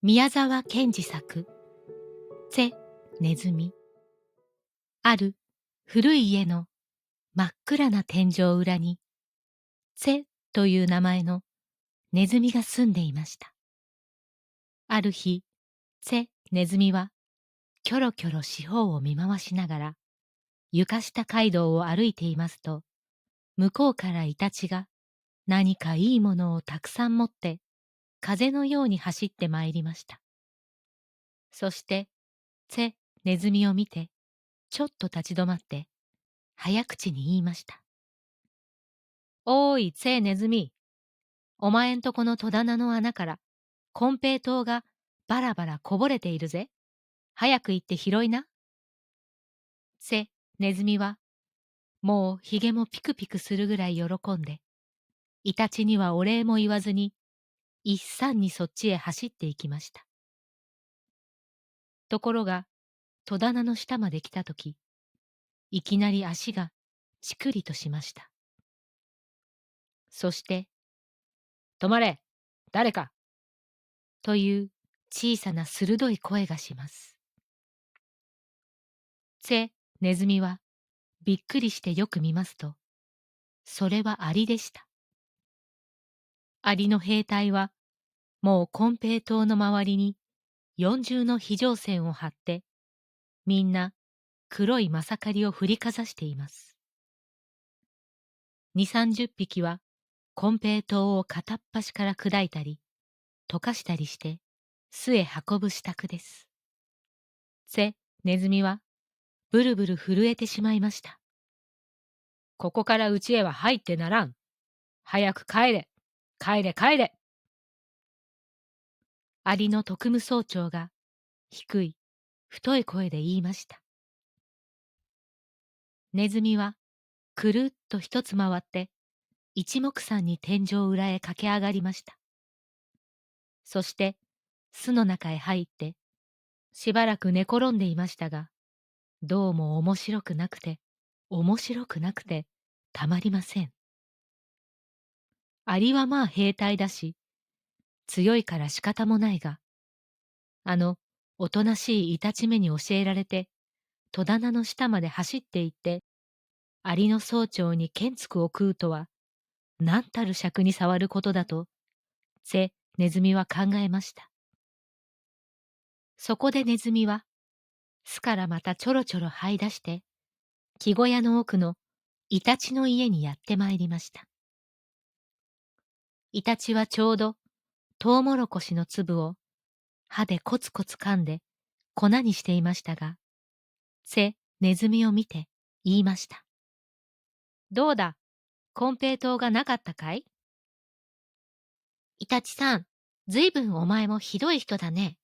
宮沢賢治作、ゼ・ネズミ。ある古い家の真っ暗な天井裏に、ゼという名前のネズミが住んでいました。ある日、ゼ・ネズミは、キョロキョロ四方を見回しながら、床下街道を歩いていますと、向こうからイタチが何かいいものをたくさん持って、風のように走ってまいりました。そして、ゼ・ネズミを見て、ちょっと立ち止まって、早口に言いました。おーい、ゼ・ネズミ。お前んとこの戸棚の穴から、金平糖がバラバラこぼれているぜ。早く行って拾いな。ゼ・ネズミは、もうひげもピクピクするぐらい喜んで、イタチにはお礼も言わずに、一三にそっちへ走って行きました。ところが、戸棚の下まで来たとき、いきなり足がチクリとしました。そして、止まれ、誰か、という小さな鋭い声がします。ゼ・ネズミはびっくりしてよく見ますと、それはアリでした。アリの兵隊はもう金平糖の周りに四重の非常線を張って、みんな黒いまさかりを振りかざしています。二三十匹は金平糖を片っ端から砕いたり、溶かしたりして巣へ運ぶ支度です。ゼ・ネズミはブルブル震えてしまいました。ここから家へは入ってならん。早く帰れ、帰れ帰れ。アリの特務総長が低い、太い声で言いました。ネズミはくるっと一つ回って一目散に天井裏へ駆け上がりました。そして巣の中へ入ってしばらく寝転んでいましたが、どうも面白くなくてたまりません。アリはまあ兵隊だし、強いから仕方もないが、おとなしいイタチめに教えられて、戸棚の下まで走って行って、アリの総長に剣つくを食うとは、何たる尺に触ることだと、ゼ・ネズミは考えました。そこでネズミは、巣からまたちょろちょろ這い出して、木小屋の奥のイタチの家にやってまいりました。イタチはちょうど、トウモロコシの粒を歯でコツコツ噛んで粉にしていましたが、ゼ・ネズミを見て言いました。どうだ、金平糖がなかったかい？イタチさん、ずいぶんお前もひどい人だね。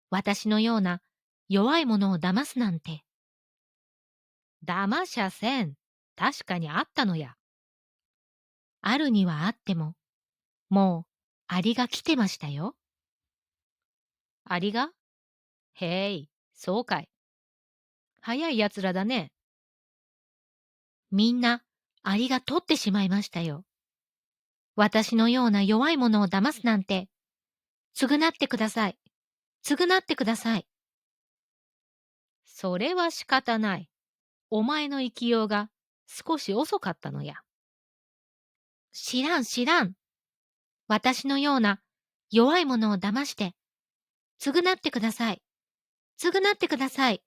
私のような弱い者を騙すなんて。騙しゃせん。確かにあったのや。あるにはあっても、もうアリが来てましたよ。アリが？へい、そうかい。早いやつらだね。みんなアリが取ってしまいましたよ。私のような弱い者を騙すなんて。償ってください。償ってください。それは仕方ない。お前の生きようが少し遅かったのや。知らん知らん。私のような弱い者を騙して、償ってください。償ってください。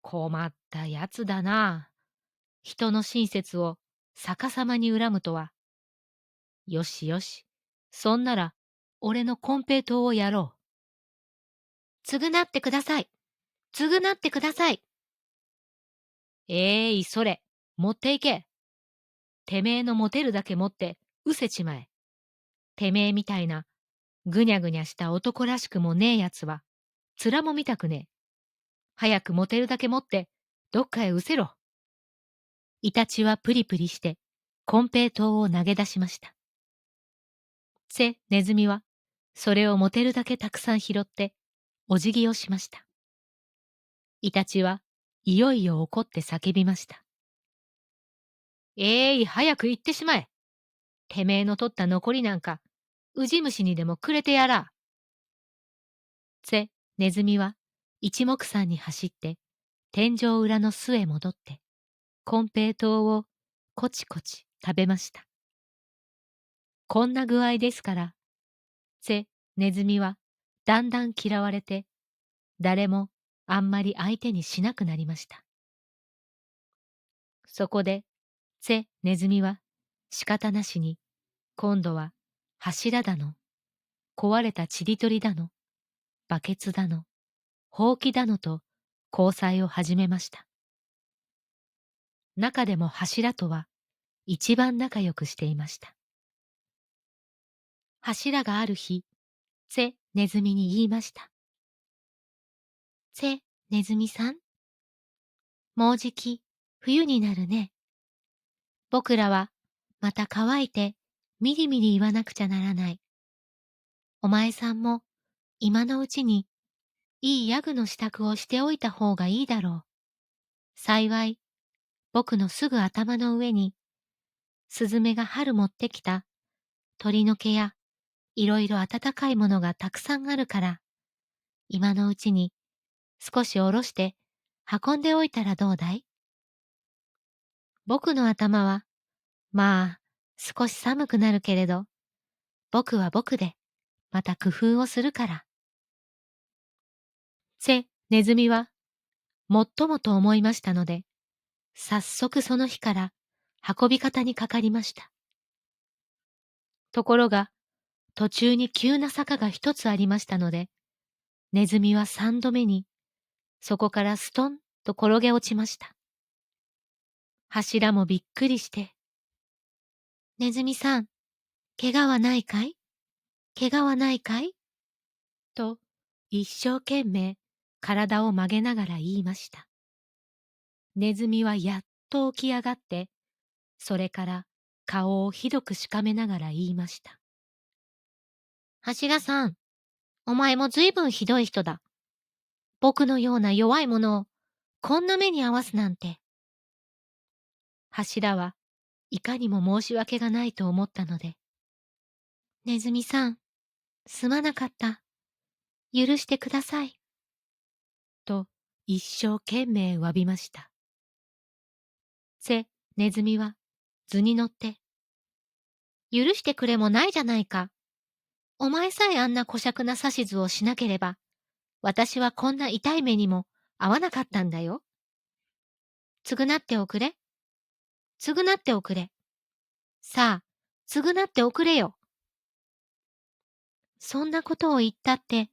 困ったやつだな。人の親切を逆さまに恨むとは。よしよし。そんなら、俺の金平糖をやろう。償ってください。償ってください。それ、持っていけ。てめえの持てるだけ持って、うせちまえ。てめえみたいな、ぐにゃぐにゃした男らしくもねえやつは、面も見たくねえ。早く持てるだけ持って、どっかへうせろ。イタチはプリプリして、金平糖を投げ出しました。ゼ・ネズミは、それを持てるだけたくさん拾って、お辞儀をしました。イタチはいよいよ怒って叫びました。早く行ってしまえ。てめえの取った残りなんか、ウジ虫にでもくれてやら。ネズミは一目散に走って天井裏の巣へ戻って金平糖をコチコチ食べました。こんな具合ですから、ネズミはだんだん嫌われて、誰もあんまり相手にしなくなりました。そこで、ネズミは仕方なしに、今度は柱だの、壊れたちりとりだの、バケツだの、ほうきだのと交際を始めました。中でも柱とは一番仲良くしていました。柱がある日、ネズミに言いました。ネズミさん、もうじき冬になるね。僕らはまた乾いてみりみり言わなくちゃならない。お前さんも今のうちにいいヤグの支度をしておいた方がいいだろう。幸い、僕のすぐ頭の上に、スズメが春持ってきた鳥の毛やいろいろ暖かいものがたくさんあるから、今のうちに少しおろして運んでおいたらどうだい？僕の頭は、まあ、少し寒くなるけれど、僕は僕でまた工夫をするから。ネズミは、もっともと思いましたので、早速その日から運び方にかかりました。ところが、途中に急な坂が一つありましたので、ネズミは三度目に、そこからストンと転げ落ちました。柱もびっくりして、ネズミさん、怪我はないかい？怪我はないかい？と、一生懸命体を曲げながら言いました。ネズミはやっと起き上がって、それから顔をひどくしかめながら言いました。柱さん、お前もずいぶんひどい人だ。僕のような弱い者をこんな目に遭わすなんて。柱はいかにも申し訳がないと思ったので、ネズミさん、すまなかった。許してください。と一生懸命詫びました。ネズミは図に乗って、許してくれもないじゃないか。お前さえあんな小尺な指図をしなければ、私はこんな痛い目にも遭わなかったんだよ。償っておくれ。償っておくれ。さあ、償っておくれよ。そんなことを言ったって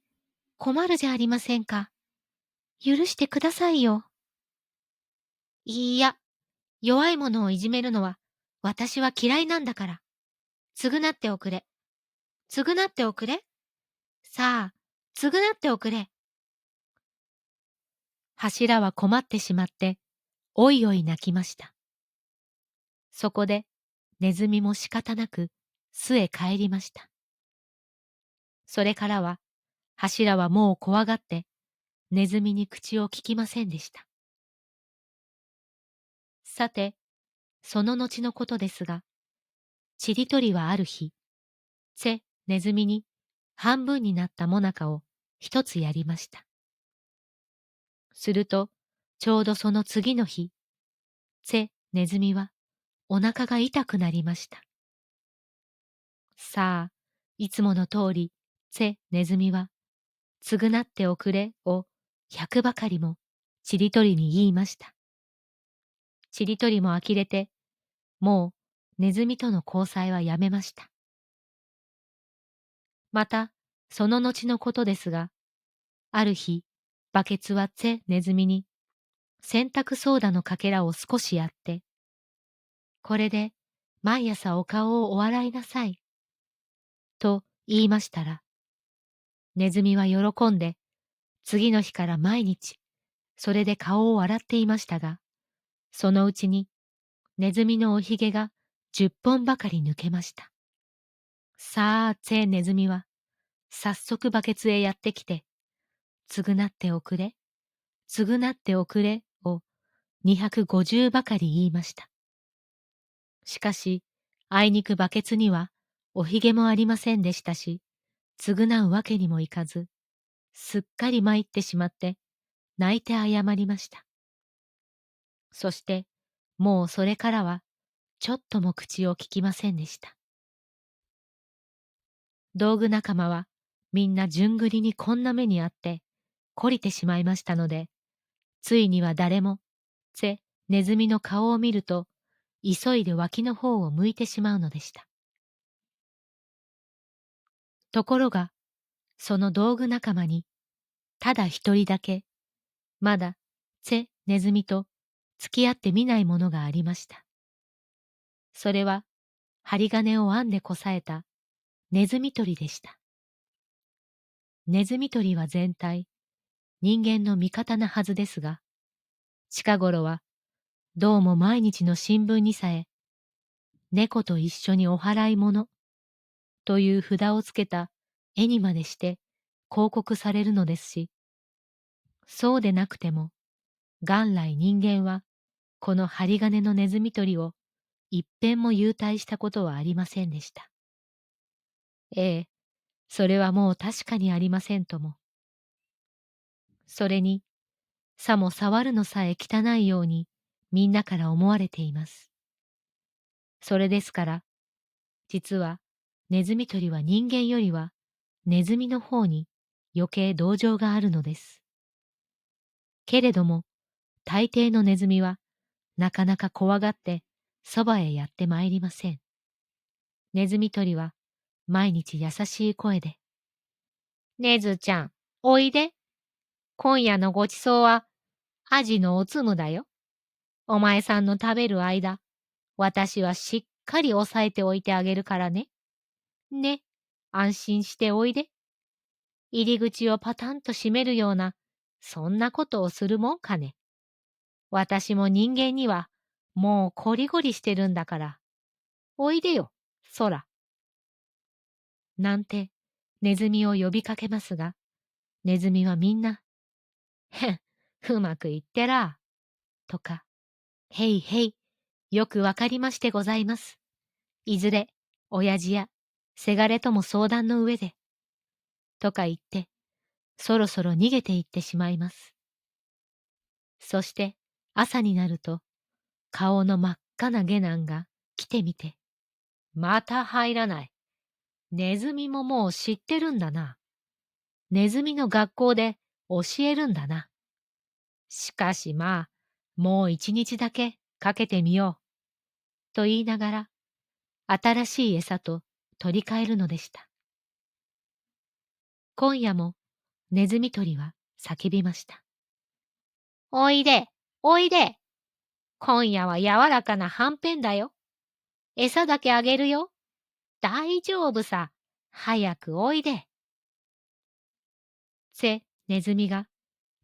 困るじゃありませんか。許してくださいよ。いいや、弱い者をいじめるのは私は嫌いなんだから。償っておくれ。償っておくれ。さあ、償っておくれ。柱は困ってしまって、おいおい泣きました。そこで、ネズミも仕方なく巣へ帰りました。それからは、柱はもう怖がって、ネズミに口を聞きませんでした。さて、その後のことですが、ちりとりはある日、ネズミに半分になったもなかを一つやりました。すると、ちょうどその次の日、ネズミはお腹が痛くなりました。さあ、いつもの通り、ネズミは、償っておくれを100ばかりもちりとりに言いました。ちりとりも呆れて、もうネズミとの交際はやめました。また、その後のことですが、ある日、バケツはネズミに、洗濯ソーダのかけらを少しやって、これで毎朝お顔をお洗いなさい。と言いましたら、ネズミは喜んで、次の日から毎日、それで顔を洗っていましたが、そのうちに、ネズミのおひげが10本ばかり抜けました。さあ、ネズミは、早速バケツへやってきて、償っておくれ、償っておくれを250ばかり言いました。しかし、あいにくバケツにはおひげもありませんでしたし、償うわけにもいかず、すっかり参ってしまって、泣いて謝りました。そして、もうそれからは、ちょっとも口をききませんでした。道具仲間は、みんな順繰りにこんな目にあって、懲りてしまいましたので、ついには誰も、ネズミの顔を見ると、急いで脇の方を向いてしまうのでした。ところが、その道具仲間に、ただ一人だけ、まだ、ネズミと付き合ってみないものがありました。それは、針金を編んでこさえた、ネズミ捕りでした。ネズミ捕りは全体、人間の味方なはずですが、近頃は、どうも毎日の新聞にさえ、猫と一緒にお払い物という札をつけた絵にまでして広告されるのですし、そうでなくても、元来人間はこの針金のネズミ捕りを一遍も優待したことはありませんでした。ええ、それはもう確かにありませんとも。それに、さも触るのさえ汚いようにみんなから思われています。それですから、実はネズミ捕りは人間よりはネズミの方に余計同情があるのです。けれども、大抵のネズミはなかなか怖がってそばへやってまいりません。ネズミ捕りは毎日優しい声で、ねずちゃん、おいで。今夜のごちそうはアジのおつむだよ。お前さんの食べる間、私はしっかり押さえておいてあげるからね。ね、安心しておいで。入り口をパタンと閉めるような、そんなことをするもんかね。私も人間には、もうこりごりしてるんだから。おいでよ、そら。なんて、ネズミを呼びかけますが、ネズミはみんな、へん、うまくいってら、とか、へいへい、よくわかりましてございます。いずれ、親父や、せがれとも相談の上で、とか言って、そろそろ逃げて行ってしまいます。そして、朝になると、顔の真っ赤な下男が来てみて、また入らない。ネズミももう知ってるんだな。ネズミの学校で教えるんだな。しかしまあ、もう一日だけかけてみよう。と言いながら、新しい餌と取り替えるのでした。今夜もネズミ捕りは叫びました。おいで、おいで。今夜は柔らかなはんぺんだよ。餌だけあげるよ。大丈夫さ。早くおいで。ネズミが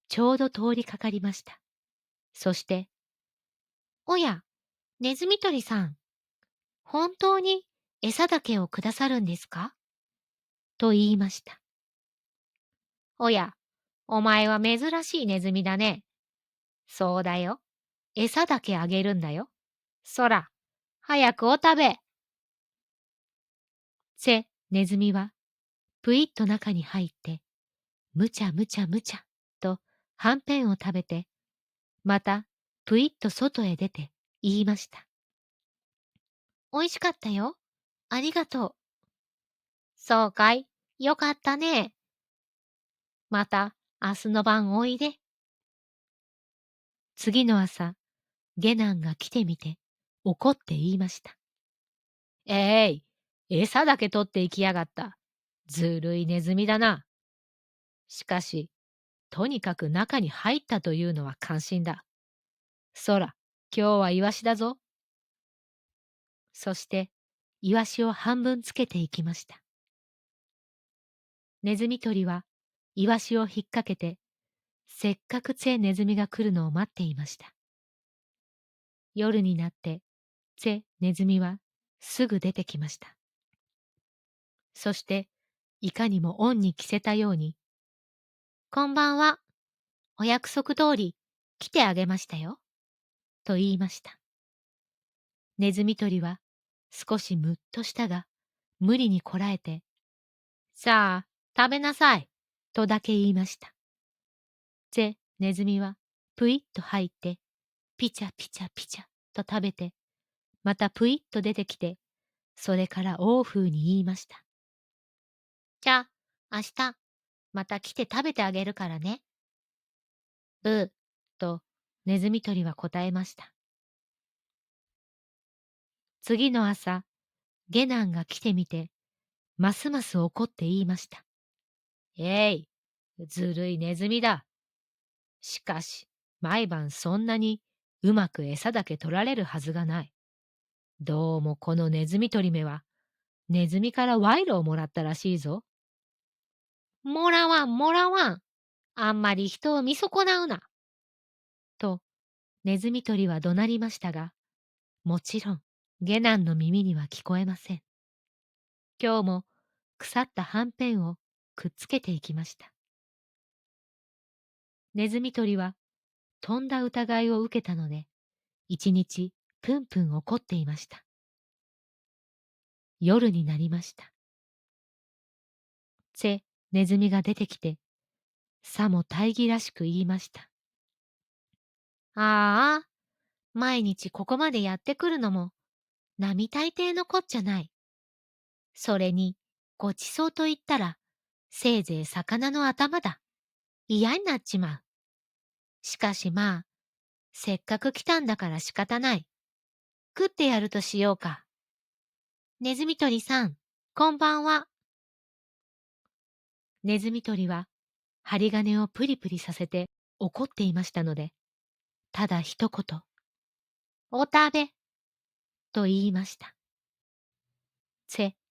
ちょうど通りかかりました。そして、おや、ネズミ捕りさん、本当に餌だけをくださるんですかと言いました。おや、お前は珍しいネズミだね。そうだよ。餌だけあげるんだよ。そら、早くお食べ。ネズミは、ぷいっと中に入って、むちゃむちゃむちゃ、と、はんぺんを食べて、また、ぷいっと外へ出て、言いました。おいしかったよ。ありがとう。そうかい。よかったね。また、明日の晩おいで。次の朝、下男が来てみて、怒って言いました。餌だけ取って行きやがった。ずるいネズミだな。しかし、とにかく中に入ったというのは感心だ。そら、今日はイワシだぞ。そして、イワシを半分つけていきました。ネズミ捕りは、イワシを引っ掛けて、せっかくネズミが来るのを待っていました。夜になって、ネズミはすぐ出てきました。そして、いかにも恩に着せたように、こんばんは。お約束通り来てあげましたよ。と言いました。ネズミ捕りは少しむっとしたが、無理にこらえて、さあ、食べなさい、とだけ言いました。ネズミはぷいっと入って、ピチャピチャピチャと食べて、またぷいっと出てきて、それから欧風に言いました。じゃあ、明日、また来て食べてあげるからね。と、ネズミ捕りは答えました。次の朝、下男が来てみて、ますます怒って言いました。ずるいネズミだ。しかし、毎晩そんなにうまく餌だけ取られるはずがない。どうもこのネズミ捕りめは、ネズミから賄賂をもらったらしいぞ。もらわん、もらわん。あんまり人を見損なうな。と、ネズミ捕りは怒鳴りましたが、もちろん、下男の耳には聞こえません。今日も腐ったはんぺんをくっつけていきました。ネズミ捕りはとんだ疑いを受けたので、一日プンプン怒っていました。夜になりました。ネズミが出てきて、さも大義らしく言いました。ああ、毎日ここまでやってくるのも、並大抵のこっちゃない。それに、ごちそうと言ったら、せいぜい魚の頭だ。嫌になっちまう。しかしまあ、せっかく来たんだから仕方ない。食ってやるとしようか。ネズミ捕りさん、こんばんは。ネズミ捕りは、針金をプリプリさせて怒っていましたので、ただ一言、お食べ、と言いました。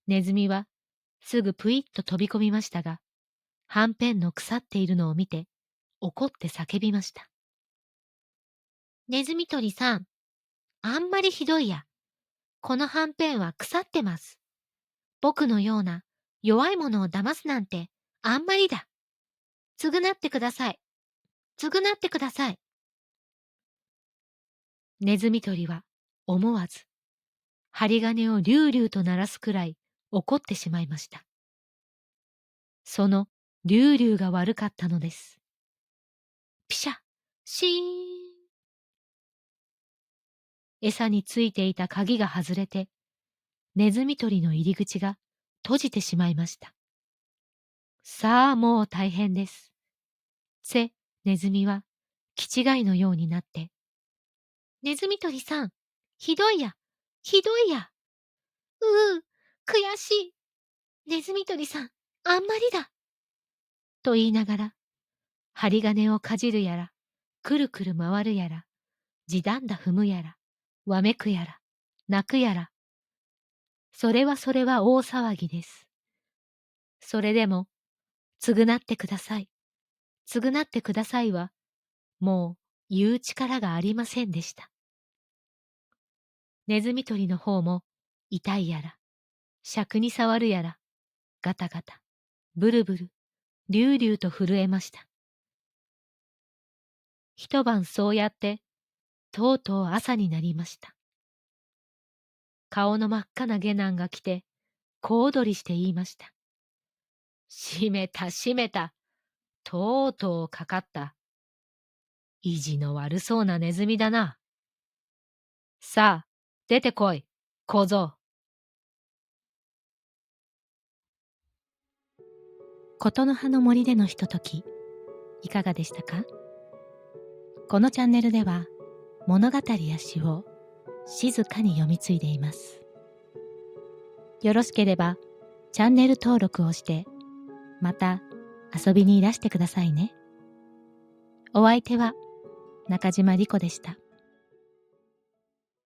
ネズミは、すぐぷいっと飛び込みましたが、はんぺんの腐っているのを見て、怒って叫びました。ネズミ捕りさん、あんまりひどいや。このはんぺんは腐ってます。僕のような弱いものを騙すなんてあんまりだ。償ってください。償ってください。ネズミ捕りは思わず針金をリュウリュウと鳴らすくらい怒ってしまいました。そのリュウリュウが悪かったのです。ピシャ、シーン。餌についていた鍵が外れて、ネズミ捕りの入り口が閉じてしまいました。さあもう大変です。ネズミは気違いのようになって、ネズミ捕りさん、ひどいや、ひどいや。悔しい。ネズミ捕りさん、あんまりだ。と言いながら、針金をかじるやら、くるくる回るやら、地団打踏むやら、わめくやら、泣くやら。それは大騒ぎです。それでも、償ってください。償ってくださいは、もう言う力がありませんでした。ネズミ捕りの方も、痛いやら、尺に触るやら、ガタガタ、ブルブル、リュウリュウと震えました。一晩そうやって、とうとう朝になりました。顔の真っ赤な下男が来て、小躍りして言いました。閉めた閉めた。とうとうかかった。意地の悪そうなネズミだな。さあ、出てこい、小僧。ことの葉の森でのひととき、いかがでしたか？このチャンネルでは、物語や詩を静かに読み継いでいます。よろしければ、チャンネル登録をして、また遊びにいらしてくださいね。お相手は中島莉子でした。